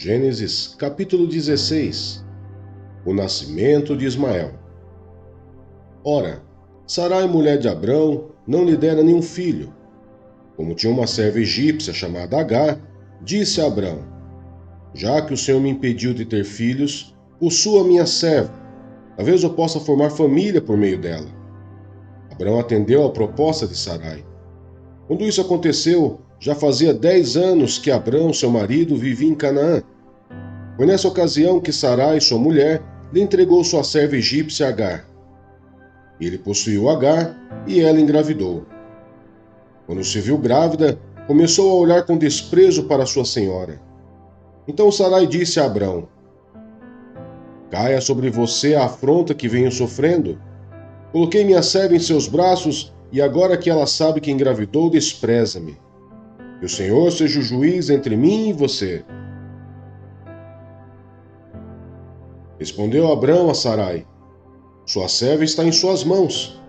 Gênesis capítulo 16. O nascimento de Ismael. Ora, Sarai, mulher de Abrão, não lhe dera nenhum filho. Como tinha uma serva egípcia chamada Agar, disse a Abrão: já que o Senhor me impediu de ter filhos, possua minha serva, talvez eu possa formar família por meio dela. Abrão atendeu à proposta de Sarai. Quando isso aconteceu, já fazia 10 anos que Abrão, seu marido, vivia em Canaã. Foi nessa ocasião que Sarai, sua mulher, lhe entregou sua serva egípcia Agar. Ele possuiu Agar e ela engravidou. Quando se viu grávida, começou a olhar com desprezo para sua senhora. Então Sarai disse a Abrão: caia sobre você a afronta que venho sofrendo. Coloquei minha serva em seus braços e agora que ela sabe que engravidou, despreza-me. Que o Senhor seja o juiz entre mim e você. Respondeu Abrão a Sarai: sua serva está em suas mãos.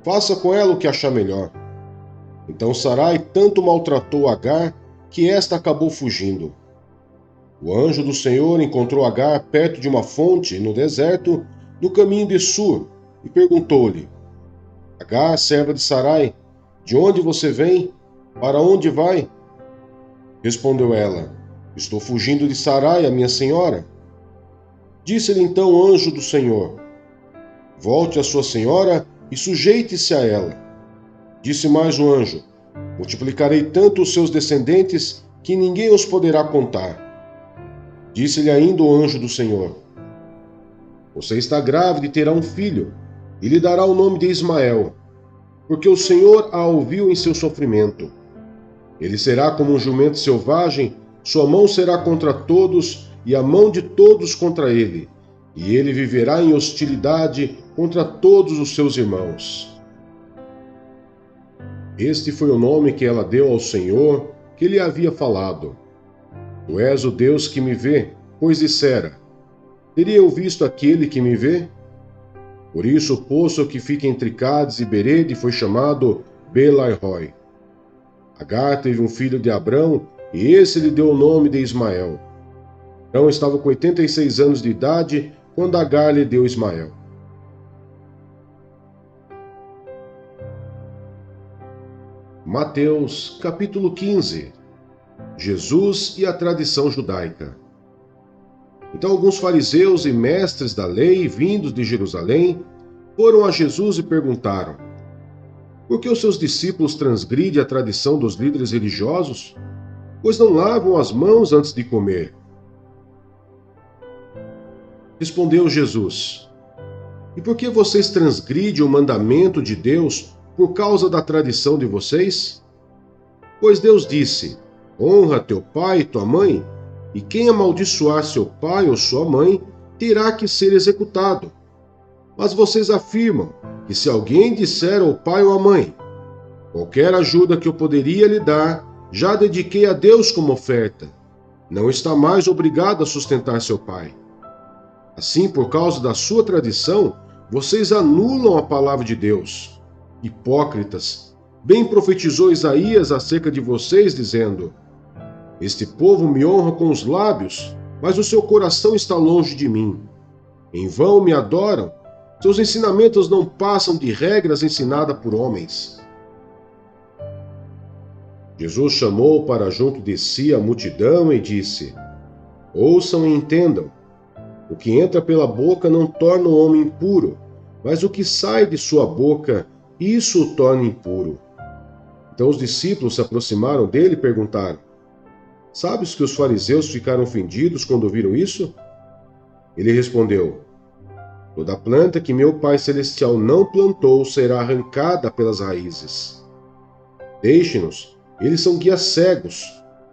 Faça com ela o que achar melhor. Então Sarai tanto maltratou Agar que esta acabou fugindo. O anjo do Senhor encontrou Agar perto de uma fonte no deserto, no caminho de Sur, e perguntou-lhe: Agar, serva de Sarai, de onde você vem? Para onde vai? Respondeu ela: estou fugindo de Sarai, a minha senhora. Disse-lhe então o anjo do Senhor: volte à sua senhora e sujeite-se a ela. Disse mais o anjo: multiplicarei tanto os seus descendentes que ninguém os poderá contar. Disse-lhe ainda o anjo do Senhor: você está grávida e terá um filho, e lhe dará o nome de Ismael, porque o Senhor a ouviu em seu sofrimento. Ele será como um jumento selvagem, sua mão será contra todos, e a mão de todos contra ele, e ele viverá em hostilidade contra todos os seus irmãos. Este foi o nome que ela deu ao Senhor, que lhe havia falado: tu és o Deus que me vê, pois dissera: teria eu visto aquele que me vê? Por isso o poço que fica entre Cádiz e Berede foi chamado Belai-roi. Agar teve um filho de Abrão, e esse lhe deu o nome de Ismael. Abrão estava com 86 anos de idade quando Agar lhe deu Ismael. Mateus capítulo 15. Jesus e a tradição judaica. Então alguns fariseus e mestres da lei, vindos de Jerusalém, foram a Jesus e perguntaram: por que os seus discípulos transgridem a tradição dos líderes religiosos? Pois não lavam as mãos antes de comer. Respondeu Jesus: e por que vocês transgridem o mandamento de Deus por causa da tradição de vocês? Pois Deus disse: honra teu pai e tua mãe, e quem amaldiçoar seu pai ou sua mãe terá que ser executado. Mas vocês afirmam que se alguém disser ao pai ou à mãe: qualquer ajuda que eu poderia lhe dar, já dediquei a Deus como oferta, não está mais obrigado a sustentar seu pai. Assim, por causa da sua tradição, vocês anulam a palavra de Deus. Hipócritas, bem profetizou Isaías acerca de vocês, dizendo: este povo me honra com os lábios, mas o seu coração está longe de mim. Em vão me adoram, seus ensinamentos não passam de regras ensinadas por homens. Jesus chamou para junto de si a multidão e disse: ouçam e entendam. O que entra pela boca não torna o homem impuro, mas o que sai de sua boca, isso o torna impuro. Então os discípulos se aproximaram dele e perguntaram: sabes que os fariseus ficaram ofendidos quando viram isso? Ele respondeu: toda planta que meu Pai Celestial não plantou será arrancada pelas raízes. Deixe-nos, eles são guias cegos.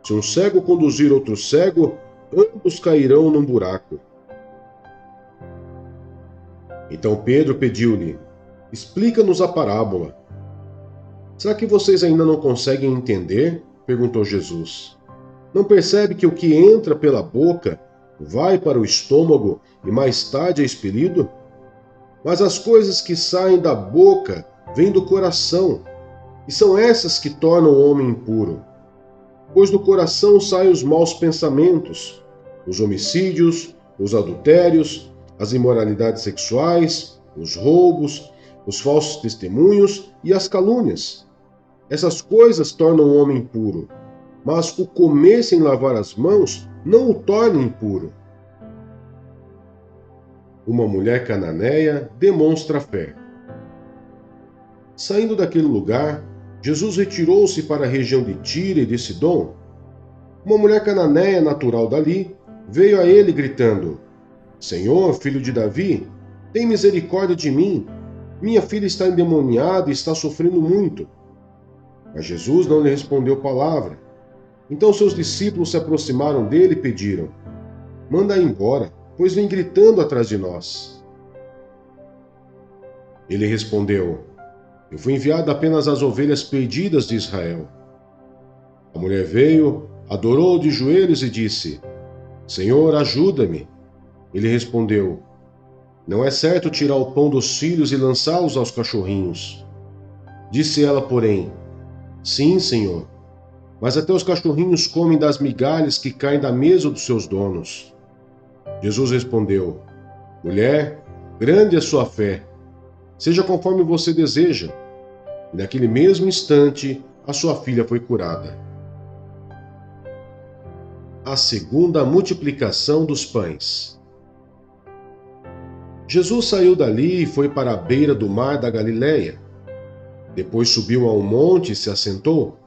Se um cego conduzir outro cego, ambos cairão num buraco. Então Pedro pediu-lhe: explica-nos a parábola. Será que vocês ainda não conseguem entender? Perguntou Jesus. Não percebe que o que entra pela boca vai para o estômago e mais tarde é expelido? Mas as coisas que saem da boca vêm do coração, e são essas que tornam o homem impuro. Pois do coração saem os maus pensamentos, os homicídios, os adultérios, as imoralidades sexuais, os roubos, os falsos testemunhos e as calúnias. Essas coisas tornam o homem impuro, mas o comer sem lavar as mãos não o torna impuro. Uma mulher cananeia demonstra fé. Saindo daquele lugar, Jesus retirou-se para a região de Tiro e de Sidom. Uma mulher cananeia natural dali veio a ele gritando: Senhor, filho de Davi, tem misericórdia de mim. Minha filha está endemoniada e está sofrendo muito. Mas Jesus não lhe respondeu palavra. Então seus discípulos se aproximaram dele e pediram: Manda-a embora, pois vem gritando atrás de nós. Ele respondeu: Eu fui enviado apenas às ovelhas perdidas de Israel. A mulher veio, adorou de joelhos e disse: Senhor, ajuda-me. Ele respondeu: Não é certo tirar o pão dos filhos e lançá-los aos cachorrinhos. Disse ela, porém: Sim, Senhor, mas até os cachorrinhos comem das migalhas que caem da mesa dos seus donos. Jesus respondeu: Mulher, grande é sua fé. Seja conforme você deseja. E naquele mesmo instante, a sua filha foi curada. A segunda multiplicação dos pães. Jesus saiu dali e foi para a beira do mar da Galileia. Depois subiu a um monte e se assentou.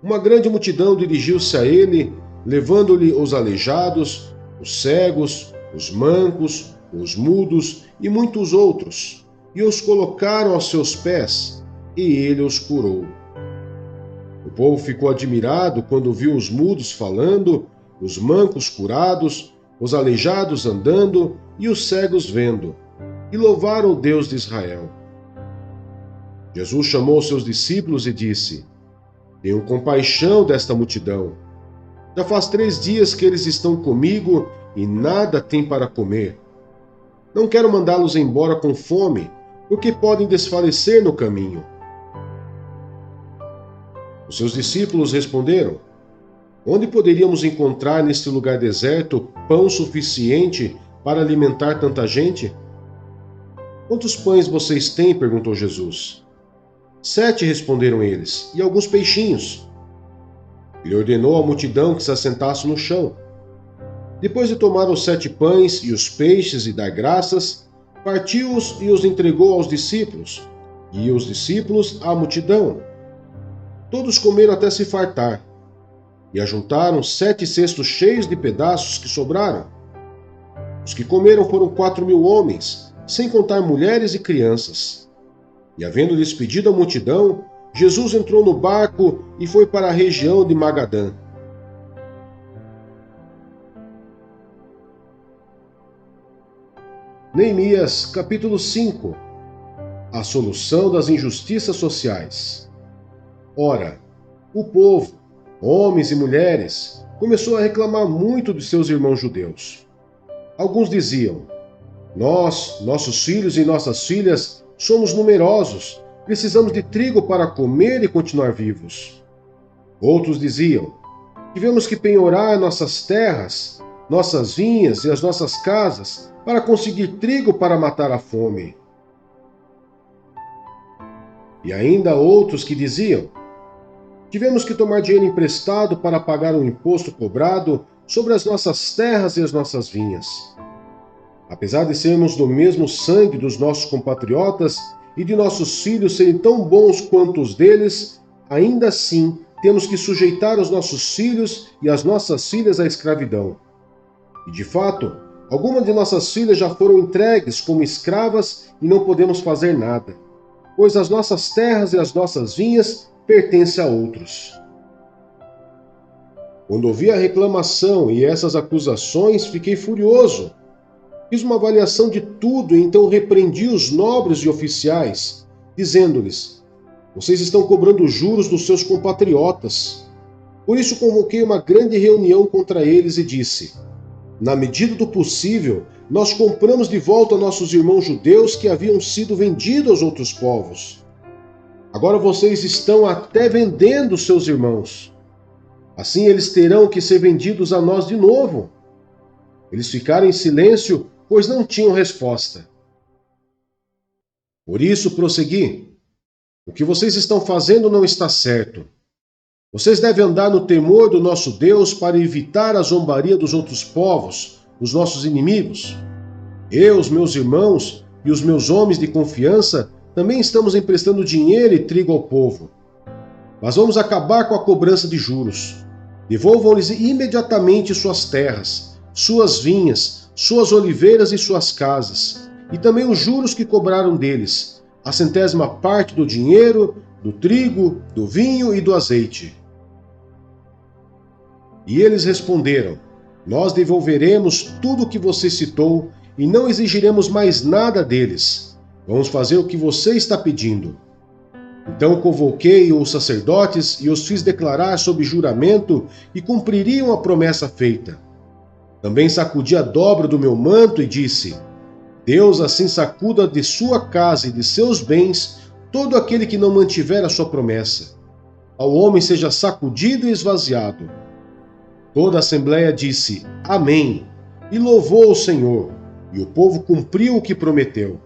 Uma grande multidão dirigiu-se a ele, levando-lhe os aleijados, os cegos, os mancos, os mudos e muitos outros, e os colocaram aos seus pés, e ele os curou. O povo ficou admirado quando viu os mudos falando, os mancos curados, os aleijados andando e os cegos vendo, e louvaram o Deus de Israel. Jesus chamou seus discípulos e disse: Tenham compaixão desta multidão. Já faz 3 dias que eles estão comigo e nada têm para comer. Não quero mandá-los embora com fome, porque podem desfalecer no caminho. Os seus discípulos responderam: Onde poderíamos encontrar neste lugar deserto pão suficiente para alimentar tanta gente? Quantos pães vocês têm? Perguntou Jesus. 7, responderam eles, e alguns peixinhos. Ele ordenou à multidão que se assentasse no chão. Depois de tomar os 7 pães e os peixes e dar graças, partiu-os e os entregou aos discípulos, e os discípulos à multidão. Todos comeram até se fartar, e ajuntaram 7 cestos cheios de pedaços que sobraram. Os que comeram foram 4.000 homens, sem contar mulheres e crianças. E havendo despedido a multidão, Jesus entrou no barco e foi para a região de Magadã. Neemias, capítulo 5. A solução das injustiças sociais. Ora, o povo, homens e mulheres, começou a reclamar muito de seus irmãos judeus. Alguns diziam: Nós, nossos filhos e nossas filhas, somos numerosos, precisamos de trigo para comer e continuar vivos. Outros diziam: Tivemos que penhorar nossas terras, nossas vinhas e as nossas casas para conseguir trigo para matar a fome. E ainda outros que diziam: Tivemos que tomar dinheiro emprestado para pagar um imposto cobrado sobre as nossas terras e as nossas vinhas. Apesar de sermos do mesmo sangue dos nossos compatriotas e de nossos filhos serem tão bons quanto os deles, ainda assim temos que sujeitar os nossos filhos e as nossas filhas à escravidão. E de fato, algumas de nossas filhas já foram entregues como escravas e não podemos fazer nada, pois as nossas terras e as nossas vinhas pertencem a outros. Quando ouvi a reclamação e essas acusações, fiquei furioso. Fiz uma avaliação de tudo e então repreendi os nobres e oficiais, dizendo-lhes: Vocês estão cobrando juros dos seus compatriotas. Por isso convoquei uma grande reunião contra eles e disse: Na medida do possível, nós compramos de volta nossos irmãos judeus que haviam sido vendidos aos outros povos. Agora vocês estão até vendendo seus irmãos. Assim eles terão que ser vendidos a nós de novo. Eles ficaram em silêncio, pois não tinham resposta. Por isso prossegui. O que vocês estão fazendo não está certo. Vocês devem andar no temor do nosso Deus para evitar a zombaria dos outros povos, os nossos inimigos. Eu, os meus irmãos e os meus homens de confiança também estamos emprestando dinheiro e trigo ao povo. Mas vamos acabar com a cobrança de juros. Devolvam-lhes imediatamente suas terras, suas vinhas, suas oliveiras e suas casas, e também os juros que cobraram deles, a 100ª parte do dinheiro, do trigo, do vinho e do azeite. E eles responderam: Nós devolveremos tudo o que você citou e não exigiremos mais nada deles. Vamos fazer o que você está pedindo. Então convoquei os sacerdotes e os fiz declarar sob juramento que cumpririam a promessa feita. Também sacudi a dobra do meu manto e disse: Deus assim sacuda de sua casa e de seus bens todo aquele que não mantiver a sua promessa. Ao homem seja sacudido e esvaziado. Toda a assembleia disse: Amém, e louvou o Senhor, e o povo cumpriu o que prometeu.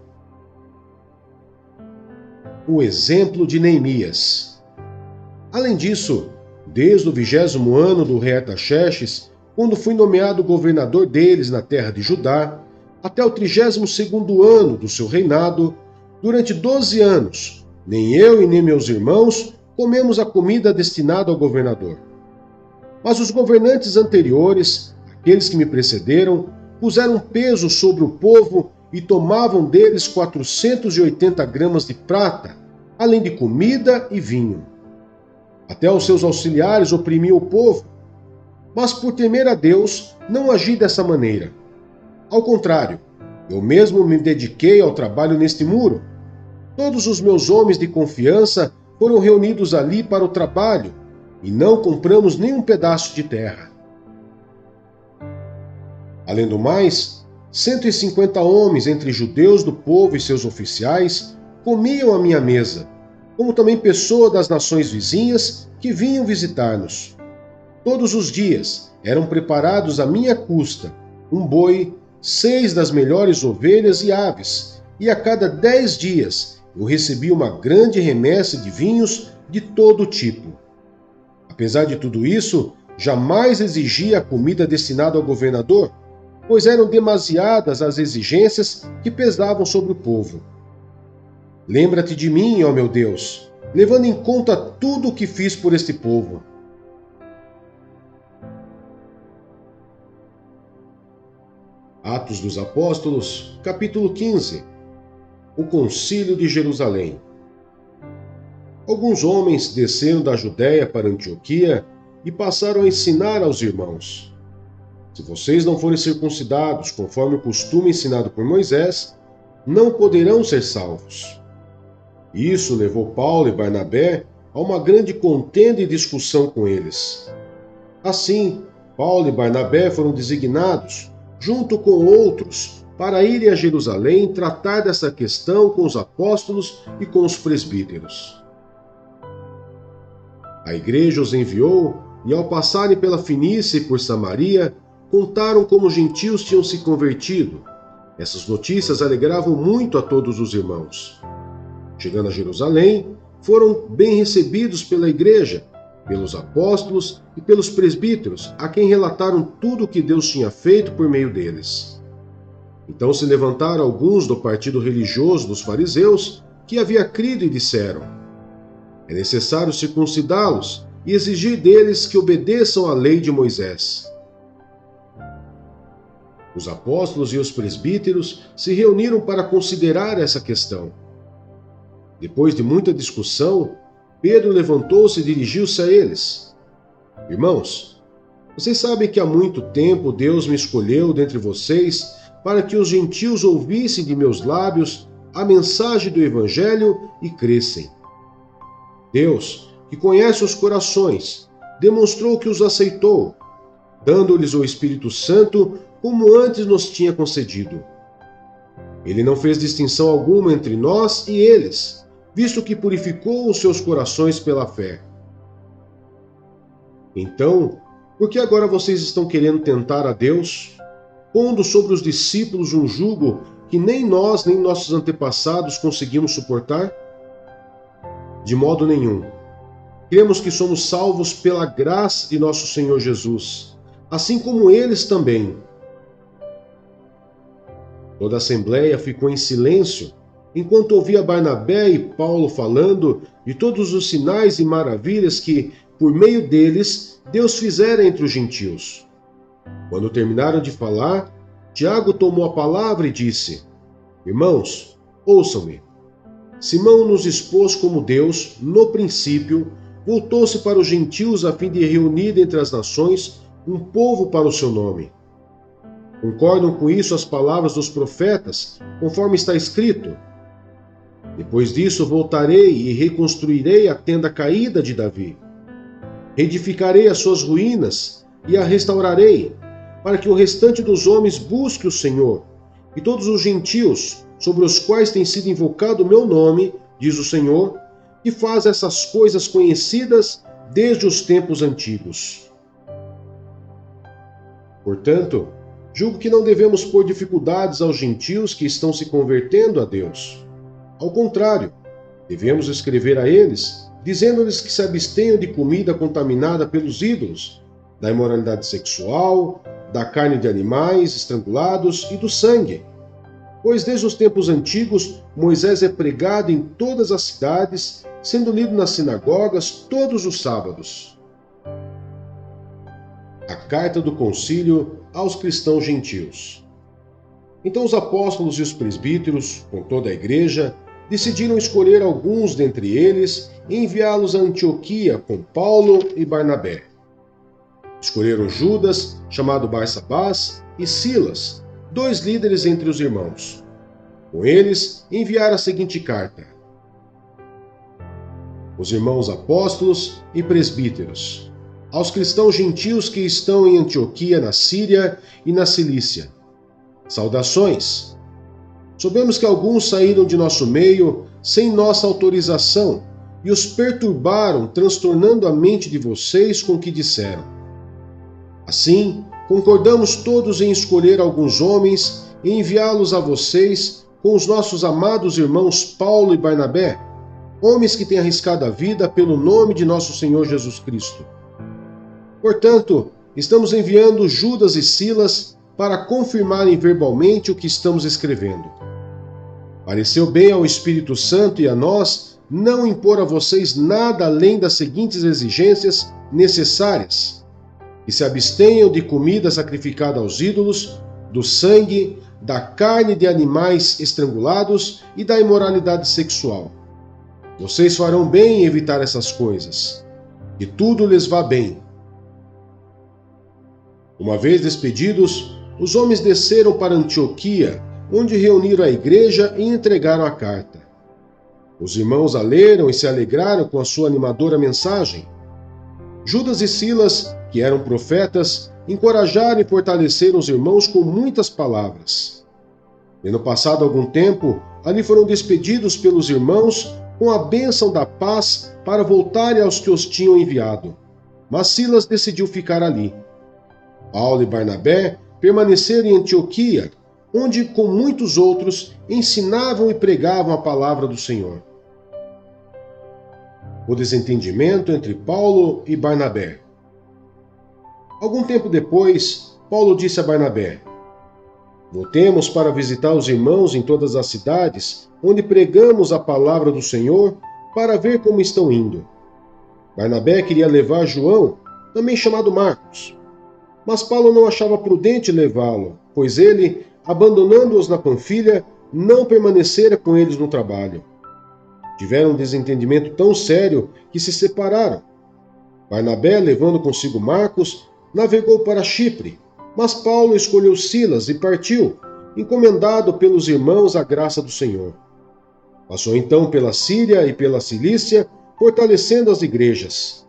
O exemplo de Neemias. Além disso, desde o 20º ano do rei Artaxerxes, quando fui nomeado governador deles na terra de Judá, até o 32º ano do seu reinado, durante 12 anos, nem eu e nem meus irmãos comemos a comida destinada ao governador. Mas os governantes anteriores, aqueles que me precederam, puseram peso sobre o povo e tomavam deles 480 gramas de prata, além de comida e vinho. Até os seus auxiliares oprimiam o povo, mas por temer a Deus não agi dessa maneira. Ao contrário, eu mesmo me dediquei ao trabalho neste muro. Todos os meus homens de confiança foram reunidos ali para o trabalho, e não compramos nenhum pedaço de terra. Além do mais, 150 homens entre judeus do povo e seus oficiais comiam à minha mesa, como também pessoas das nações vizinhas que vinham visitar-nos. Todos os dias eram preparados à minha custa um boi, 6 das melhores ovelhas e aves, e a cada 10 dias eu recebia uma grande remessa de vinhos de todo tipo. Apesar de tudo isso, jamais exigia a comida destinada ao governador, pois eram demasiadas as exigências que pesavam sobre o povo. Lembra-te de mim, ó meu Deus, levando em conta tudo o que fiz por este povo. Atos dos Apóstolos, capítulo 15. O Concílio de Jerusalém. Alguns homens desceram da Judéia para Antioquia e passaram a ensinar aos irmãos: Se vocês não forem circuncidados conforme o costume ensinado por Moisés, não poderão ser salvos. Isso levou Paulo e Barnabé a uma grande contenda e discussão com eles. Assim, Paulo e Barnabé foram designados, junto com outros, para irem a Jerusalém tratar dessa questão com os apóstolos e com os presbíteros. A igreja os enviou e, ao passarem pela Fenícia e por Samaria, contaram como os gentios tinham se convertido. Essas notícias alegravam muito a todos os irmãos. Chegando a Jerusalém, foram bem recebidos pela igreja, pelos apóstolos e pelos presbíteros, a quem relataram tudo o que Deus tinha feito por meio deles. Então se levantaram alguns do partido religioso dos fariseus que havia crido e disseram: É necessário circuncidá-los e exigir deles que obedeçam à lei de Moisés. Os apóstolos e os presbíteros se reuniram para considerar essa questão. Depois de muita discussão, Pedro levantou-se e dirigiu-se a eles: Irmãos, vocês sabem que há muito tempo Deus me escolheu dentre vocês para que os gentios ouvissem de meus lábios a mensagem do Evangelho e crescem. Deus, que conhece os corações, demonstrou que os aceitou, dando-lhes o Espírito Santo como antes nos tinha concedido. Ele não fez distinção alguma entre nós e eles, visto que purificou os seus corações pela fé. Então, por que agora vocês estão querendo tentar a Deus? pondo sobre os discípulos um jugo que nem nós nem nossos antepassados conseguimos suportar? De modo nenhum. Cremos que somos salvos pela graça de nosso Senhor Jesus, assim como eles também. Toda a assembleia ficou em silêncio enquanto ouvia Barnabé e Paulo falando de todos os sinais e maravilhas que, por meio deles, Deus fizera entre os gentios. Quando terminaram de falar, Tiago tomou a palavra e disse: Irmãos, ouçam-me. Simão nos expôs como Deus, no princípio, voltou-se para os gentios a fim de reunir entre as nações um povo para o seu nome. Concordam com isso as palavras dos profetas, conforme está escrito: Depois disso voltarei e reconstruirei a tenda caída de Davi. Reedificarei as suas ruínas e a restaurarei, para que o restante dos homens busque o Senhor, e todos os gentios, sobre os quais tem sido invocado o meu nome, diz o Senhor, que faz essas coisas conhecidas desde os tempos antigos. Portanto, julgo que não devemos pôr dificuldades aos gentios que estão se convertendo a Deus. Ao contrário, devemos escrever a eles, dizendo-lhes que se abstenham de comida contaminada pelos ídolos, da imoralidade sexual, da carne de animais estrangulados e do sangue. Pois desde os tempos antigos, Moisés é pregado em todas as cidades, sendo lido nas sinagogas todos os sábados. A carta do concílio aos cristãos gentios. Então os apóstolos e os presbíteros, com toda a igreja, decidiram escolher alguns dentre eles e enviá-los a Antioquia com Paulo e Barnabé. Escolheram Judas, chamado Barsabás, e Silas, 2 líderes entre os irmãos. Com eles, enviaram a seguinte carta: Os irmãos apóstolos e presbíteros, aos cristãos gentios que estão em Antioquia, na Síria e na Cilícia. Saudações! Soubemos que alguns saíram de nosso meio sem nossa autorização e os perturbaram, transtornando a mente de vocês com o que disseram. Assim, concordamos todos em escolher alguns homens e enviá-los a vocês com os nossos amados irmãos Paulo e Barnabé, homens que têm arriscado a vida pelo nome de nosso Senhor Jesus Cristo. Portanto, estamos enviando Judas e Silas para confirmarem verbalmente o que estamos escrevendo. Pareceu bem ao Espírito Santo e a nós não impor a vocês nada além das seguintes exigências necessárias: que se abstenham de comida sacrificada aos ídolos, do sangue, da carne de animais estrangulados e da imoralidade sexual. Vocês farão bem em evitar essas coisas. Que tudo lhes vá bem. Uma vez despedidos, os homens desceram para Antioquia, onde reuniram a igreja e entregaram a carta. Os irmãos a leram e se alegraram com a sua animadora mensagem. Judas e Silas, que eram profetas, encorajaram e fortaleceram os irmãos com muitas palavras. Tendo passado algum tempo, ali foram despedidos pelos irmãos com a bênção da paz para voltarem aos que os tinham enviado. Mas Silas decidiu ficar ali. Paulo e Barnabé permaneceram em Antioquia, onde, com muitos outros, ensinavam e pregavam a palavra do Senhor. O desentendimento entre Paulo e Barnabé. Algum tempo depois, Paulo disse a Barnabé: Voltemos para visitar os irmãos em todas as cidades, onde pregamos a palavra do Senhor, para ver como estão indo. Barnabé queria levar João, também chamado Marcos. Mas Paulo não achava prudente levá-lo, pois ele, abandonando-os na Panfilha, não permanecera com eles no trabalho. Tiveram um desentendimento tão sério que se separaram. Barnabé, levando consigo Marcos, navegou para Chipre, mas Paulo escolheu Silas e partiu, encomendado pelos irmãos à graça do Senhor. Passou então pela Síria e pela Cilícia, fortalecendo as igrejas.